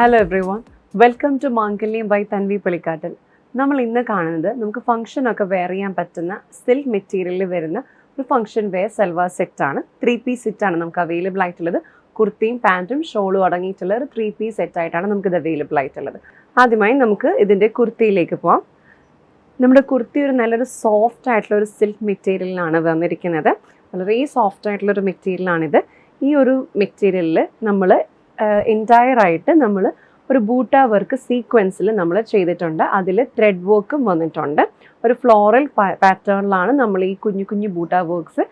Hello everyone, welcome to Mangalyam by Tanvi Pulikkattil. നമ്മൾ ഇന്ന് കാണുന്നത് നമുക്ക് ഫംഗ്ഷനൊക്കെ വെയർ ചെയ്യാൻ പറ്റുന്ന സിൽക്ക് മെറ്റീരിയലിൽ വരുന്ന ഒരു ഫംഗ്ഷൻ വെയർ സൽവാർ സെറ്റാണ്. 3 പീസ് സെറ്റാണ് നമുക്ക് അവൈലബിൾ ആയിട്ടുള്ളത്. കുർത്തിയും പാൻറ്റും ഷോളും അടങ്ങിയിട്ടുള്ള ഒരു 3 പീസ് സെറ്റായിട്ടാണ് നമുക്കിത് അവൈലബിൾ ആയിട്ടുള്ളത്. ആദ്യമായി നമുക്ക് ഇതിൻ്റെ കുർത്തിയിലേക്ക് പോവാം. നമ്മുടെ കുർത്തി ഒരു നല്ലൊരു സോഫ്റ്റ് ആയിട്ടുള്ള ഒരു സിൽക്ക് മെറ്റീരിയലിലാണ് വന്നിരിക്കുന്നത്. വളരെ സോഫ്റ്റ് ആയിട്ടുള്ളൊരു മെറ്റീരിയലാണിത്. ഈ ഒരു മെറ്റീരിയലിൽ നമ്മൾ എൻറ്റയർ ആയിട്ട് നമ്മൾ ഒരു ബൂട്ട വർക്ക് സീക്വൻസിൽ നമ്മൾ ചെയ്തിട്ടുണ്ട്. അതിൽ ത്രെഡ് വർക്കും വന്നിട്ടുണ്ട്. ഒരു ഫ്ലോറൽ പാറ്റേണിലാണ് നമ്മൾ ഈ കുഞ്ഞു കുഞ്ഞു ബൂട്ട വർക്ക്സ്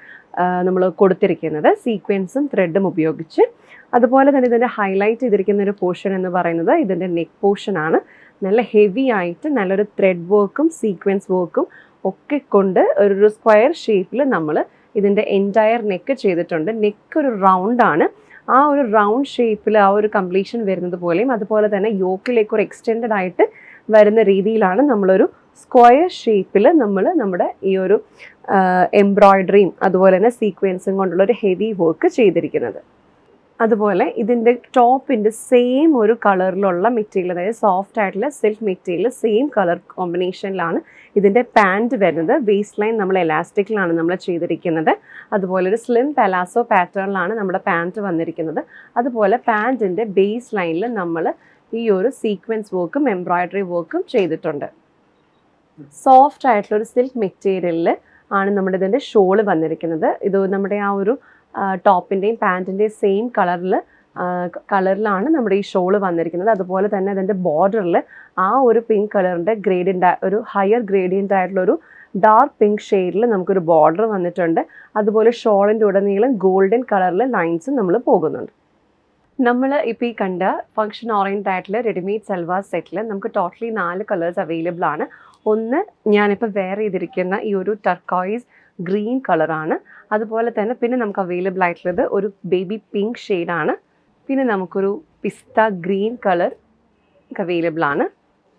നമ്മൾ കൊടുത്തിരിക്കുന്നത്, സീക്വൻസും ത്രെഡും ഉപയോഗിച്ച്. അതുപോലെ തന്നെ ഇതിൻ്റെ ഹൈലൈറ്റ് ചെയ്തിരിക്കുന്ന ഒരു പോർഷൻ എന്ന് പറയുന്നത് ഇതിൻ്റെ നെക്ക് പോർഷനാണ്. നല്ല ഹെവി ആയിട്ട് നല്ലൊരു ത്രെഡ് വർക്കും സീക്വൻസ് വർക്കും ഒക്കെ കൊണ്ട് ഒരു സ്ക്വയർ ഷേപ്പിൽ നമ്മൾ ഇതിൻ്റെ എൻറ്റയർ നെക്ക് ചെയ്തിട്ടുണ്ട്. നെക്ക് ഒരു റൗണ്ടാണ്. ആ ഒരു റൗണ്ട് ഷേപ്പിൽ ആ ഒരു കംപ്ലീഷൻ വരുന്നത് പോലെയും അതുപോലെ തന്നെ യോക്കിലേക്ക് ഒരു എക്സ്റ്റെൻഡഡ് ആയിട്ട് വരുന്ന രീതിയിലാണ് നമ്മളൊരു സ്ക്വയർ ഷേപ്പിൽ നമ്മുടെ ഈ ഒരു എംബ്രോയ്ഡറിയും അതുപോലെ തന്നെ സീക്വൻസും കൊണ്ടുള്ള ഒരു ഹെവി വർക്ക് ചെയ്തിരിക്കുന്നത്. അതുപോലെ ഇതിൻ്റെ ടോപ്പിൻ്റെ സെയിം ഒരു കളറിലുള്ള മെറ്റീരിയൽ, അതായത് സോഫ്റ്റ് ആയിട്ടുള്ള സിൽക്ക് മെറ്റീരിയൽ സെയിം കളർ കോമ്പിനേഷനിലാണ് ഇതിൻ്റെ പാൻറ്റ് വരുന്നത്. വേസ്റ്റ് ലൈൻ നമ്മൾ എലാസ്റ്റിക്കിലാണ് നമ്മൾ ചെയ്തിരിക്കുന്നത്. അതുപോലെ ഒരു സ്ലിം പലാസോ പാറ്റേണിലാണ് നമ്മുടെ പാൻറ്റ് വന്നിരിക്കുന്നത്. അതുപോലെ പാൻറ്റിൻ്റെ ബേസ് ലൈനിൽ നമ്മൾ ഈ ഒരു സീക്വൻസ് വർക്കും എംബ്രോയ്ഡറി വർക്കും ചെയ്തിട്ടുണ്ട്. സോഫ്റ്റ് ആയിട്ടുള്ളൊരു സിൽക്ക് മെറ്റീരിയലിൽ ആണ് നമ്മുടെ ഇതിൻ്റെ ഷോള് വന്നിരിക്കുന്നത്. ഇത് നമ്മുടെ ആ ഒരു ടോപ്പിൻ്റെയും പാൻറ്റിൻ്റെയും സെയിം കളറിലാണ് നമ്മുടെ ഈ ഷോള് വന്നിരിക്കുന്നത്. അതുപോലെ തന്നെ അതിൻ്റെ ബോർഡറിൽ ആ ഒരു പിങ്ക് കളറിൻ്റെ ഒരു ഹയർ ഗ്രേഡിയൻ്റ് ആയിട്ടുള്ളൊരു ഡാർക്ക് പിങ്ക് ഷെയ്ഡിൽ നമുക്കൊരു ബോർഡർ വന്നിട്ടുണ്ട്. അതുപോലെ ഷോളിൻ്റെ ഉടനീളം ഗോൾഡൻ കളറിൽ ലൈൻസും നമ്മൾ പോകുന്നുണ്ട്. നമ്മൾ ഇപ്പോൾ ഈ കണ്ട ഫംഗ്ഷൻ ഓറിയൻറ്റഡ് ആയിട്ടുള്ള റെഡിമെയ്ഡ് സൽവാർ സെറ്റിൽ നമുക്ക് ടോട്ടലി 4 കളേഴ്സ് അവൈലബിൾ ആണ്. ഒന്ന് ഞാനിപ്പോൾ വെയർ ചെയ്തിരിക്കുന്ന ഈ ഒരു ടർക്കോയിസ് ഗ്രീൻ കളറാണ്. അതുപോലെ തന്നെ പിന്നെ നമുക്ക് അവൈലബിൾ ആയിട്ടുള്ളത് ഒരു ബേബി പിങ്ക് ഷെയ്ഡാണ്. പിന്നെ നമുക്കൊരു പിസ്ത ഗ്രീൻ കളർ അവൈലബിൾ ആണ്.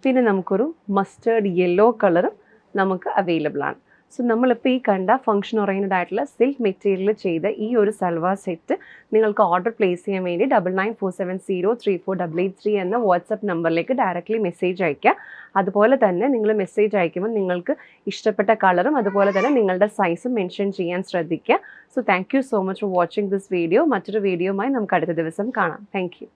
പിന്നെ നമുക്കൊരു മസ്റ്റേർഡ് യെല്ലോ കളറും നമുക്ക് അവൈലബിൾ ആണ്. സോ നമ്മളിപ്പോൾ ഈ കണ്ട ഫംഗ്ഷൻ ഓറിയൻറ്റഡ് ആയിട്ടുള്ള സിൽക്ക് മെറ്റീരിയൽ ചെയ്ത ഈ ഒരു സൽവാർ സെറ്റ് നിങ്ങൾക്ക് ഓർഡർ പ്ലേസ് ചെയ്യാൻ വേണ്ടി 9947034883 എന്ന വാട്സപ്പ് നമ്പറിലേക്ക് ഡയറക്റ്റ്ലി മെസ്സേജ് അയയ്ക്കുക. അതുപോലെ തന്നെ നിങ്ങൾ മെസ്സേജ് അയക്കുമ്പോൾ നിങ്ങൾക്ക് ഇഷ്ടപ്പെട്ട കളറും അതുപോലെ തന്നെ നിങ്ങളുടെ സൈസും മെൻഷൻ ചെയ്യാൻ ശ്രദ്ധിക്കുക. So thank you so much for watching this video. മറ്റൊരു വീഡിയോയുമായി നമുക്ക് അടുത്ത ദിവസം കാണാം. Thank you.